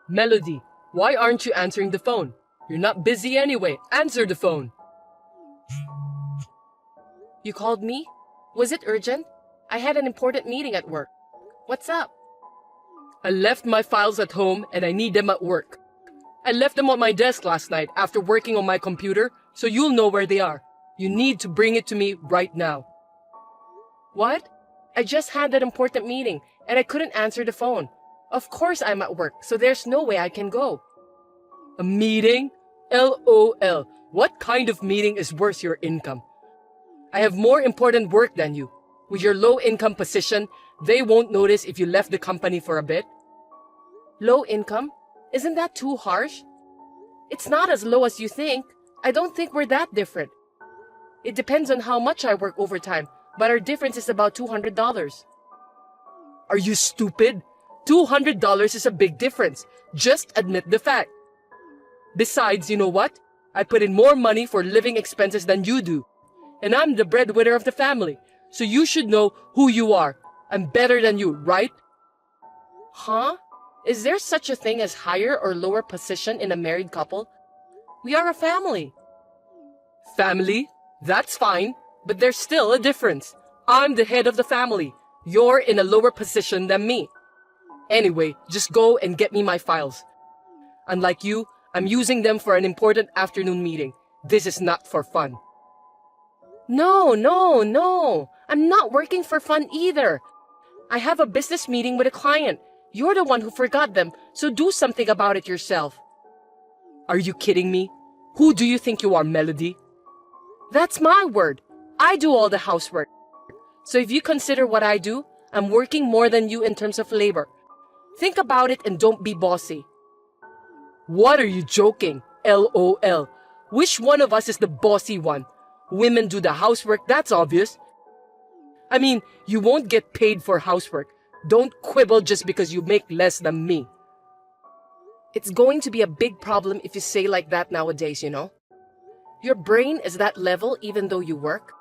Melody, why aren't you answering the phone? You're not busy anyway. Answer the phone. You called me? Was it urgent? I had an important meeting at work. What's up? I left my files at home and I need them at work. I left them on my desk last night after working on my computer, so you'll know where they are. You need to bring it to me right now. What? I just had that important meeting and I couldn't answer the phone. Of course I'm at work, so there's no way I can go. A meeting? LOL. What kind of meeting is worth your income? I have more important work than you. With your low income position, they won't notice if you left the company for a bit. Low income? Isn't that too harsh? It's not as low as you think. I don't think we're that different. It depends on how much I work overtime, but our difference is about $200. Are you stupid? $200 is a big difference. Just admit the fact. Besides, you know what? I put in more money for living expenses than you do. And I'm the breadwinner of the family, so you should know who you are. I'm better than you, right? Huh? Is there such a thing as higher or lower position in a married couple? We are a family. Family? That's fine, but there's still a difference. I'm the head of the family. You're in a lower position than me. Anyway, just go and get me my files. Unlike you, I'm using them for an important afternoon meeting. This is not for fun. No. I'm not working for fun either. I have a business meeting with a client. You're the one who forgot them, so do something about it yourself. Are you kidding me? Who do you think you are, Melody? That's my word. I do all the housework. So if you consider what I do, I'm working more than you in terms of labor. Think about it and don't be bossy. What are you joking? LOL. Which one of us is the bossy one? Women do the housework, that's obvious. I mean, you won't get paid for housework. Don't quibble just because you make less than me. It's going to be a big problem if you say like that nowadays, you know? Your brain is that level even though you work.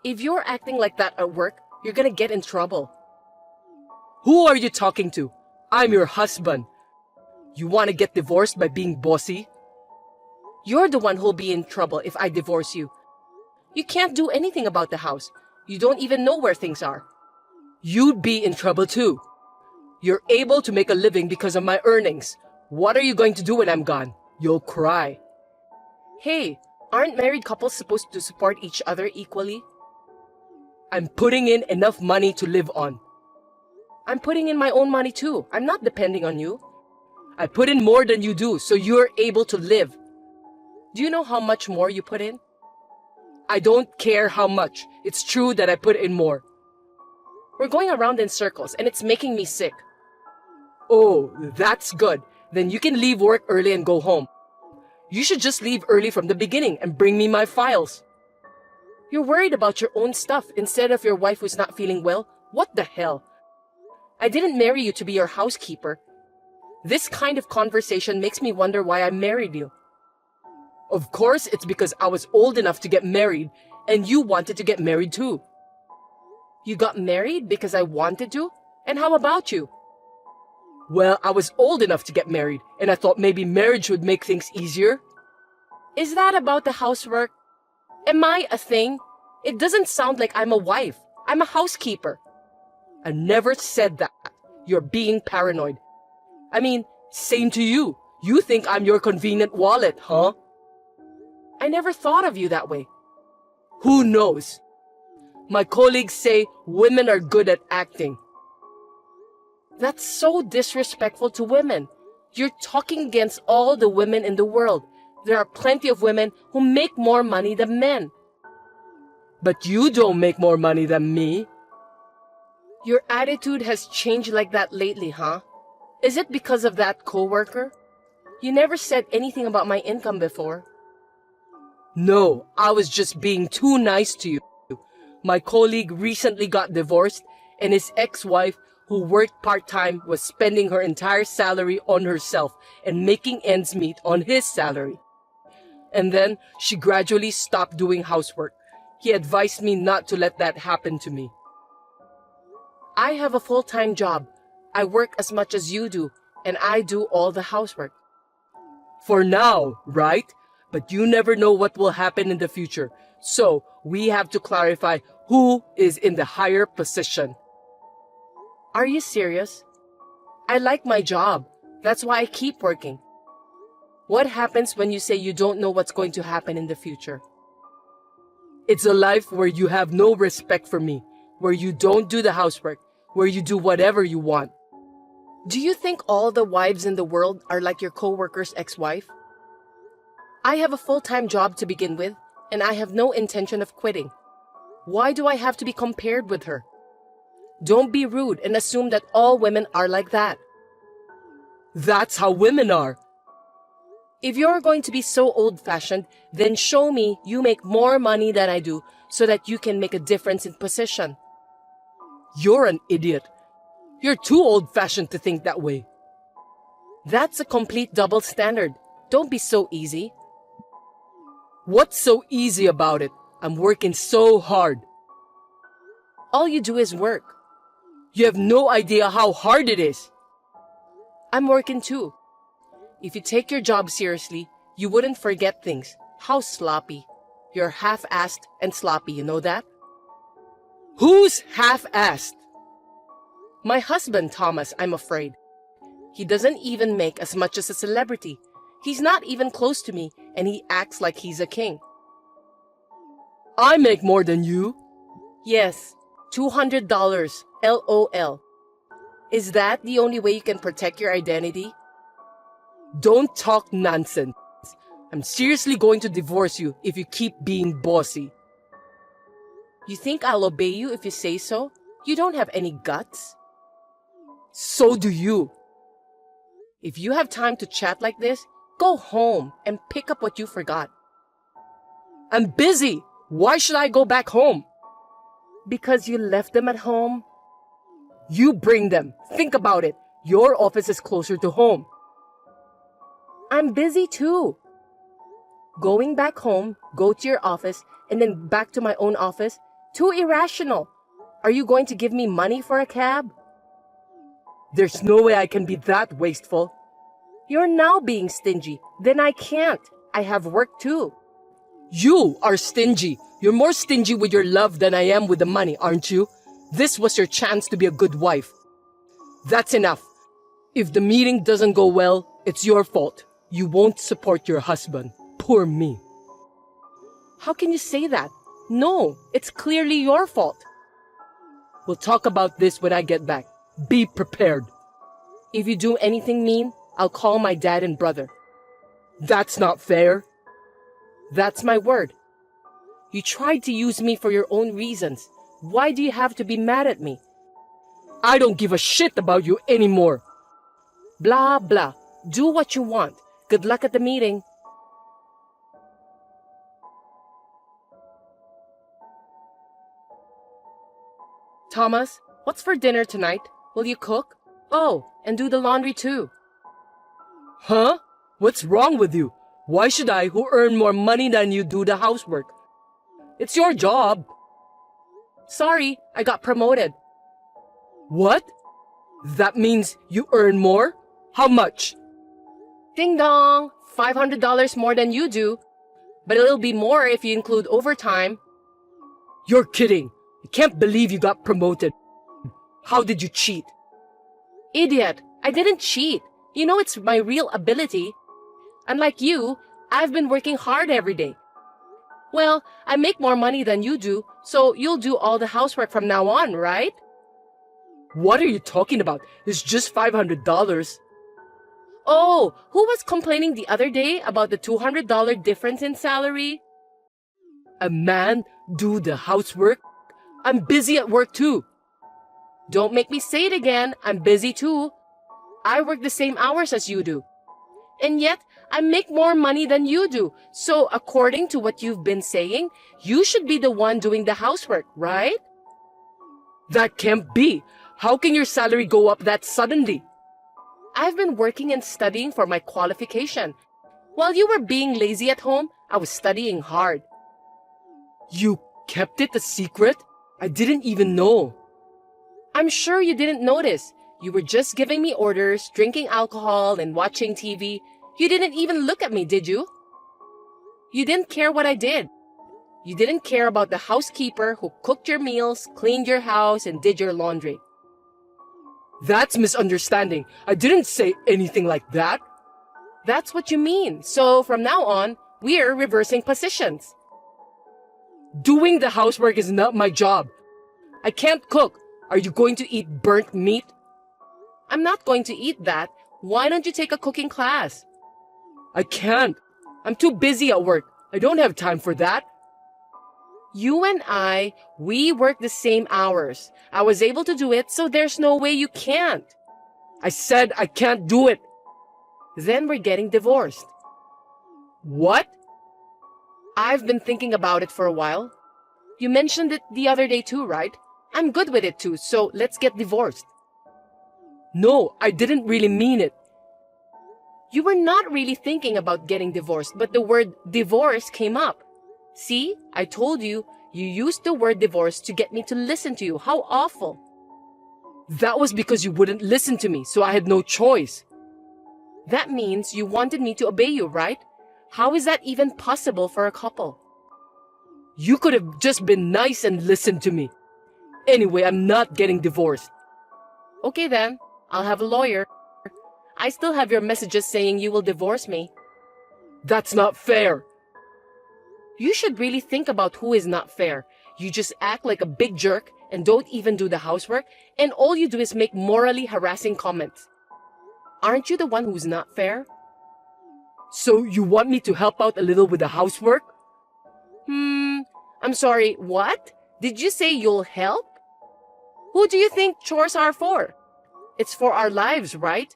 If you're acting like that at work, you're gonna get in trouble. Who are you talking to? I'm your husband. You want to get divorced by being bossy? You're the one who'll be in trouble if I divorce you. You can't do anything about the house. You don't even know where things are. You'd be in trouble too. You're able to make a living because of my earnings. What are you going to do when I'm gone? You'll cry. Hey, aren't married couples supposed to support each other equally? I'm putting in enough money to live on. I'm putting in my own money too. I'm not depending on you. I put in more than you do, so you're able to live. Do you know how much more you put in? I don't care how much. It's true that I put in more. We're going around in circles and it's making me sick. Oh, that's good. Then you can leave work early and go home. You should just leave early from the beginning and bring me my files. You're worried about your own stuff instead of your wife who's not feeling well? What the hell? I didn't marry you to be your housekeeper. This kind of conversation makes me wonder why I married you. Of course, it's because I was old enough to get married, and you wanted to get married too. You got married because I wanted to? And how about you? Well, I was old enough to get married, and I thought maybe marriage would make things easier. Is that about the housework? Am I a thing? It doesn't sound like I'm a wife. I'm a housekeeper. I never said that. You're being paranoid. I mean, same to you. You think I'm your convenient wallet, huh? I never thought of you that way. Who knows? My colleagues say women are good at acting. That's so disrespectful to women. You're talking against all the women in the world. There are plenty of women who make more money than men. But you don't make more money than me. Your attitude has changed like that lately, huh? Is it because of that coworker? You never said anything about my income before. No, I was just being too nice to you. My colleague recently got divorced, and his ex-wife, who worked part-time, was spending her entire salary on herself and making ends meet on his salary. And then she gradually stopped doing housework. He advised me not to let that happen to me. I have a full-time job. I work as much as you do, and I do all the housework. For now, right? But you never know what will happen in the future. So, we have to clarify who is in the higher position. Are you serious? I like my job. That's why I keep working. What happens when you say you don't know what's going to happen in the future? It's a life where you have no respect for me, where you don't do the housework, where you do whatever you want. Do you think all the wives in the world are like your coworker's ex-wife? I have a full-time job to begin with, and I have no intention of quitting. Why do I have to be compared with her? Don't be rude and assume that all women are like that. That's how women are. If you're going to be so old-fashioned, then show me you make more money than I do so that you can make a difference in position. You're an idiot. You're too old-fashioned to think that way. That's a complete double standard. Don't be so easy. What's so easy about it? I'm working so hard. All you do is work. You have no idea how hard it is. I'm working too. If you take your job seriously, you wouldn't forget things. How sloppy. You're half-assed and sloppy, you know that? Who's half-assed? My husband, Thomas, I'm afraid. He doesn't even make as much as a celebrity. He's not even close to me, and he acts like he's a king. I make more than you. Yes, $200, LOL. Is that the only way you can protect your identity? Don't talk nonsense. I'm seriously going to divorce you if you keep being bossy. You think I'll obey you if you say so? You don't have any guts. So do you. If you have time to chat like this, go home and pick up what you forgot. I'm busy. Why should I go back home? Because you left them at home? You bring them. Think about it. Your office is closer to home. I'm busy too. Going back home, go to your office, and then back to my own office? Too irrational. Are you going to give me money for a cab? There's no way I can be that wasteful. You're now being stingy. Then I can't. I have work too. You are stingy. You're more stingy with your love than I am with the money, aren't you? This was your chance to be a good wife. That's enough. If the meeting doesn't go well, it's your fault. You won't support your husband. Poor me. How can you say that? No, it's clearly your fault. We'll talk about this when I get back. Be prepared. If you do anything mean, I'll call my dad and brother. That's not fair. That's my word. You tried to use me for your own reasons. Why do you have to be mad at me? I don't give a shit about you anymore. Blah, blah. Do what you want. Good luck at the meeting. Thomas, what's for dinner tonight? Will you cook? Oh, and do the laundry too. Huh? What's wrong with you? Why should I, who earn more money than you, do the housework? It's your job. Sorry, I got promoted. What? That means you earn more? How much? Ding dong! $500 more than you do. But it'll be more if you include overtime. You're kidding. I can't believe you got promoted. How did you cheat? Idiot! I didn't cheat. You know it's my real ability. Unlike you, I've been working hard every day. Well, I make more money than you do, so you'll do all the housework from now on, right? What are you talking about? It's just $500. Oh, who was complaining the other day about the $200 difference in salary? A man do the housework? I'm busy at work too. Don't make me say it again. I'm busy too. I work the same hours as you do. And yet, I make more money than you do. So, according to what you've been saying, you should be the one doing the housework, right? That can't be. How can your salary go up that suddenly? I've been working and studying for my qualification. While you were being lazy at home, I was studying hard. You kept it a secret? I didn't even know. I'm sure you didn't notice. You were just giving me orders, drinking alcohol, and watching TV. You didn't even look at me, did you? You didn't care what I did. You didn't care about the housekeeper who cooked your meals, cleaned your house, and did your laundry. That's misunderstanding. I didn't say anything like that. That's what you mean. So from now on, we're reversing positions. Doing the housework is not my job. I can't cook. Are you going to eat burnt meat? I'm not going to eat that. Why don't you take a cooking class? I can't. I'm too busy at work. I don't have time for that. You and we work the same hours. I was able to do it, so there's no way you can't. I said I can't do it. Then we're getting divorced. What? I've been thinking about it for a while. You mentioned it the other day too, right? I'm good with it too, so let's get divorced. No, I didn't really mean it. You were not really thinking about getting divorced, but the word divorce came up. See, I told you, you used the word divorce to get me to listen to you. How awful. That was because you wouldn't listen to me, so I had no choice. That means you wanted me to obey you, right? How is that even possible for a couple? You could have just been nice and listened to me. Anyway, I'm not getting divorced. Okay then, I'll have a lawyer. I still have your messages saying you will divorce me. That's not fair. You should really think about who is not fair. You just act like a big jerk and don't even do the housework, and all you do is make morally harassing comments. Aren't you the one who's not fair? So you want me to help out a little with the housework? I'm sorry, what? Did you say you'll help? Who do you think chores are for? It's for our lives, right?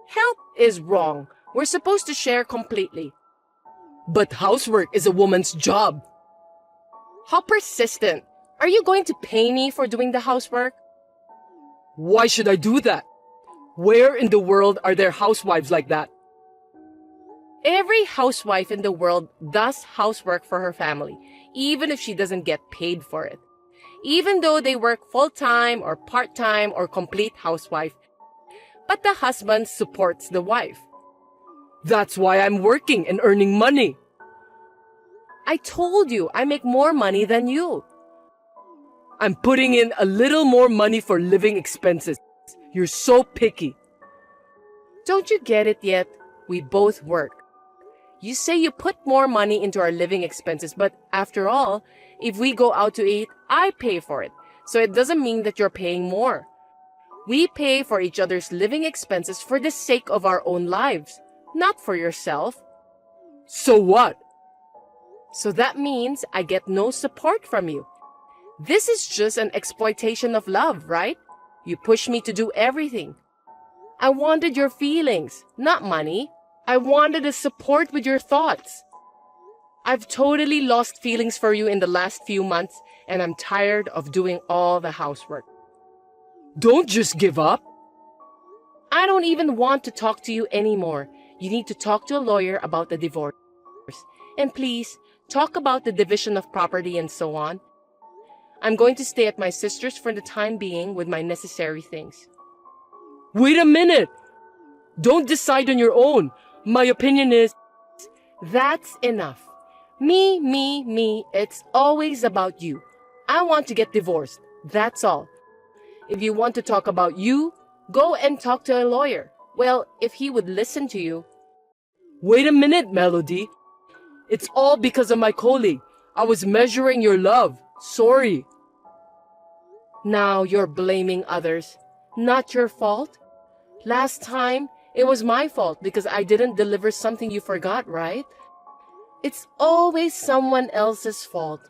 Help is wrong. We're supposed to share completely. But housework is a woman's job. How persistent. Are you going to pay me for doing the housework? Why should I do that? Where in the world are there housewives like that? Every housewife in the world does housework for her family, even if she doesn't get paid for it. Even though they work full-time or part-time or complete housewife. But the husband supports the wife. That's why I'm working and earning money. I told you I make more money than you. I'm putting in a little more money for living expenses. You're so picky. Don't you get it yet? We both work. You say you put more money into our living expenses, but after all, if we go out to eat, I pay for it. So it doesn't mean that you're paying more. We pay for each other's living expenses for the sake of our own lives, not for yourself. So what? So that means I get no support from you. This is just an exploitation of love, right? You push me to do everything. I wanted your feelings, not money. I wanted a support with your thoughts. I've totally lost feelings for you in the last few months, and I'm tired of doing all the housework. Don't just give up. I don't even want to talk to you anymore. You need to talk to a lawyer about the divorce. And please, talk about the division of property and so on. I'm going to stay at my sister's for the time being with my necessary things. Wait a minute! Don't decide on your own. My opinion is... That's enough. Me. It's always about you. I want to get divorced. That's all. If you want to talk about you, go and talk to a lawyer. Well, if he would listen to you. Wait a minute, Melody. It's all because of my colleague. I was measuring your love. Sorry. Now you're blaming others. Not your fault. Last time, it was my fault because I didn't deliver something you forgot, right? It's always someone else's fault.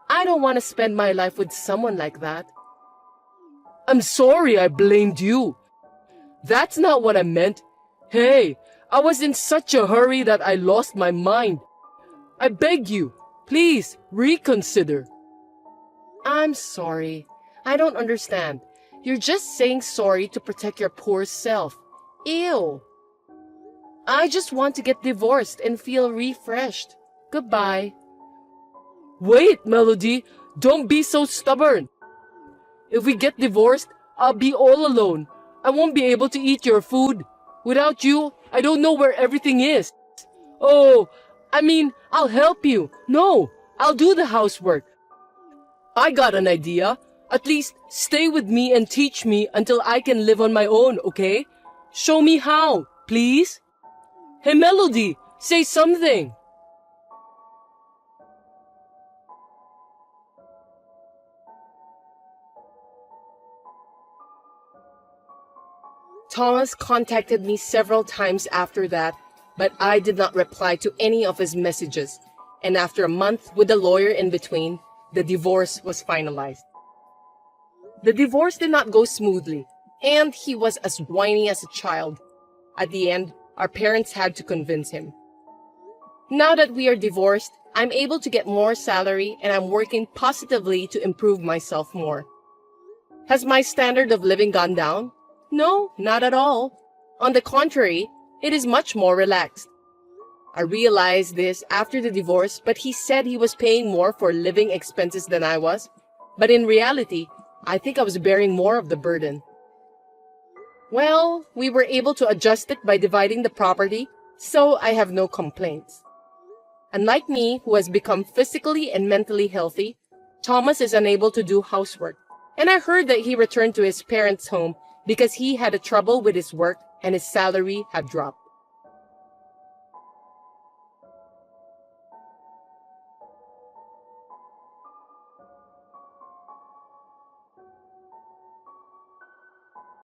I don't want to spend my life with someone like that. I'm sorry I blamed you. That's not what I meant. Hey, I was in such a hurry that I lost my mind. I beg you, please reconsider. I'm sorry. I don't understand. You're just saying sorry to protect your poor self. Ew. I just want to get divorced and feel refreshed. Goodbye. Wait, Melody, don't be so stubborn. If we get divorced, I'll be all alone. I won't be able to eat your food. Without you, I don't know where everything is. Oh, I'll help you. No, I'll do the housework. I got an idea. At least stay with me and teach me until I can live on my own, okay? Show me how, please. Hey, Melody, say something. Thomas contacted me several times after that, but I did not reply to any of his messages. And after a month with a lawyer in between, the divorce was finalized. The divorce did not go smoothly, and he was as whiny as a child. At the end, our parents had to convince him. Now that we are divorced, I'm able to get more salary and I'm working positively to improve myself more. Has my standard of living gone down? No, not at all. On the contrary, it is much more relaxed. I realized this after the divorce, but he said he was paying more for living expenses than I was. But in reality, I think I was bearing more of the burden. Well, we were able to adjust it by dividing the property, so I have no complaints. Unlike me, who has become physically and mentally healthy, Thomas is unable to do housework. And I heard that he returned to his parents' home because he had a trouble with his work and his salary had dropped.